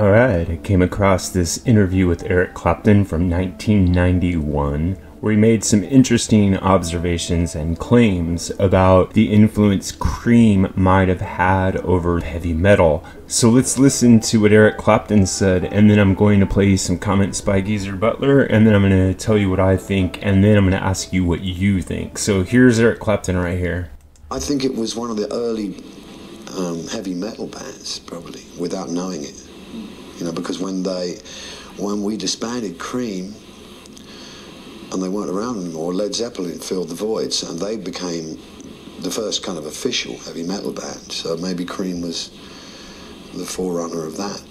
Alright, I came across this interview with Eric Clapton from 1991 where he made some interesting observations and claims about the influence Cream might have had over heavy metal. So let's listen to what Eric Clapton said, and then I'm going to play you some comments by Geezer Butler, and then I'm going to tell you what I think, and then I'm going to ask you what you think. So here's Eric Clapton right here. I think it was one of the early heavy metal bands, probably, without knowing it. You know, because when we disbanded Cream and they weren't around anymore, Led Zeppelin filled the voids and they became the first kind of official heavy metal band. So maybe Cream was the forerunner of that.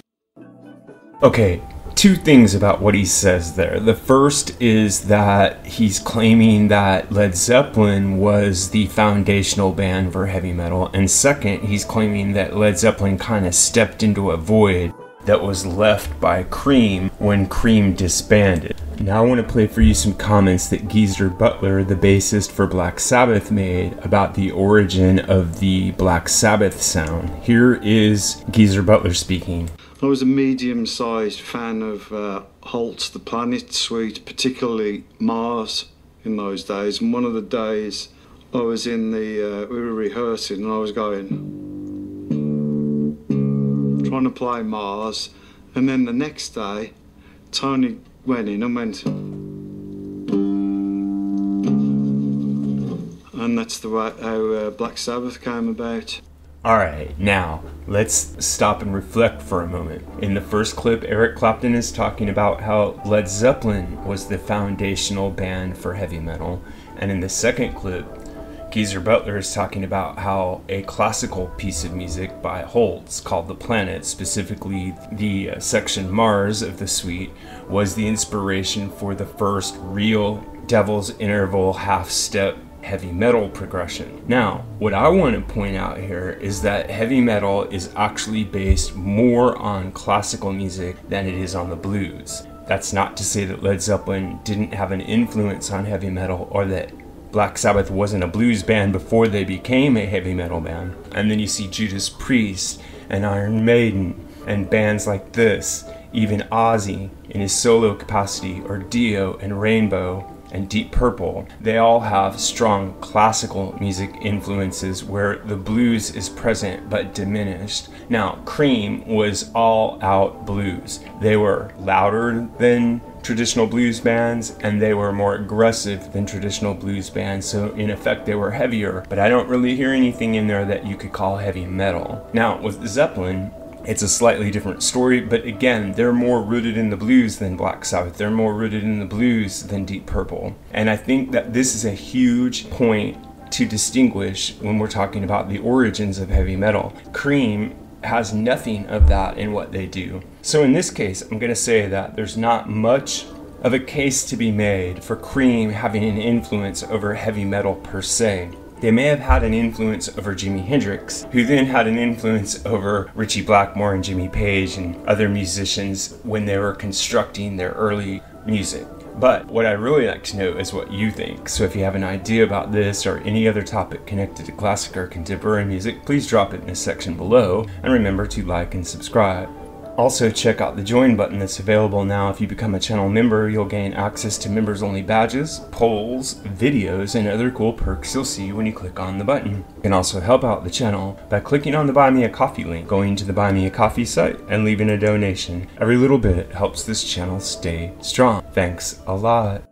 Okay, two things about what he says there. The first is that he's claiming that Led Zeppelin was the foundational band for heavy metal, and second, he's claiming that Led Zeppelin kind of stepped into a void that was left by Cream when Cream disbanded. Now I want to play for you some comments that Geezer Butler, the bassist for Black Sabbath, made about the origin of the Black Sabbath sound. Here is Geezer Butler speaking. I was a medium-sized fan of Holt's The Planet Suite, particularly Mars in those days. And one of the days I was we were rehearsing and I was trying to play Mars, and then the next day Tony went in and went, and that's the way how Black Sabbath came about. Alright, now let's stop and reflect for a moment. In the first clip, Eric Clapton is talking about how Led Zeppelin was the foundational band for heavy metal, and in the second clip Geezer Butler is talking about how a classical piece of music by Holtz called The Planet, specifically the section Mars of the suite, was the inspiration for the first real Devil's Interval half-step heavy metal progression. Now, what I want to point out here is that heavy metal is actually based more on classical music than it is on the blues. That's not to say that Led Zeppelin didn't have an influence on heavy metal, or that Black Sabbath wasn't a blues band before they became a heavy metal band. And then you see Judas Priest and Iron Maiden and bands like this, even Ozzy in his solo capacity, or Dio and Rainbow and Deep Purple. They all have strong classical music influences where the blues is present but diminished. Now, Cream was all out blues. They were louder than traditional blues bands, and they were more aggressive than traditional blues bands, so in effect they were heavier, but I don't really hear anything in there that you could call heavy metal. Now, with Zeppelin, it's a slightly different story, but again, they're more rooted in the blues than Black Sabbath. They're more rooted in the blues than Deep Purple. And I think that this is a huge point to distinguish when we're talking about the origins of heavy metal. Cream has nothing of that in what they do. So in this case, I'm going to say that there's not much of a case to be made for Cream having an influence over heavy metal per se. They may have had an influence over Jimi Hendrix, who then had an influence over Ritchie Blackmore and Jimmy Page and other musicians when they were constructing their early music. But what I really like to know is what you think. So if you have an idea about this or any other topic connected to classic or contemporary music, please drop it in the section below, and remember to like and subscribe. Also, check out the join button that's available now. If you become a channel member, you'll gain access to members only badges, polls, videos, and other cool perks you'll see when you click on the button. You can also help out the channel by clicking on the Buy Me a Coffee link, going to the Buy Me a Coffee site, and leaving a donation. Every little bit helps this channel stay strong. Thanks a lot.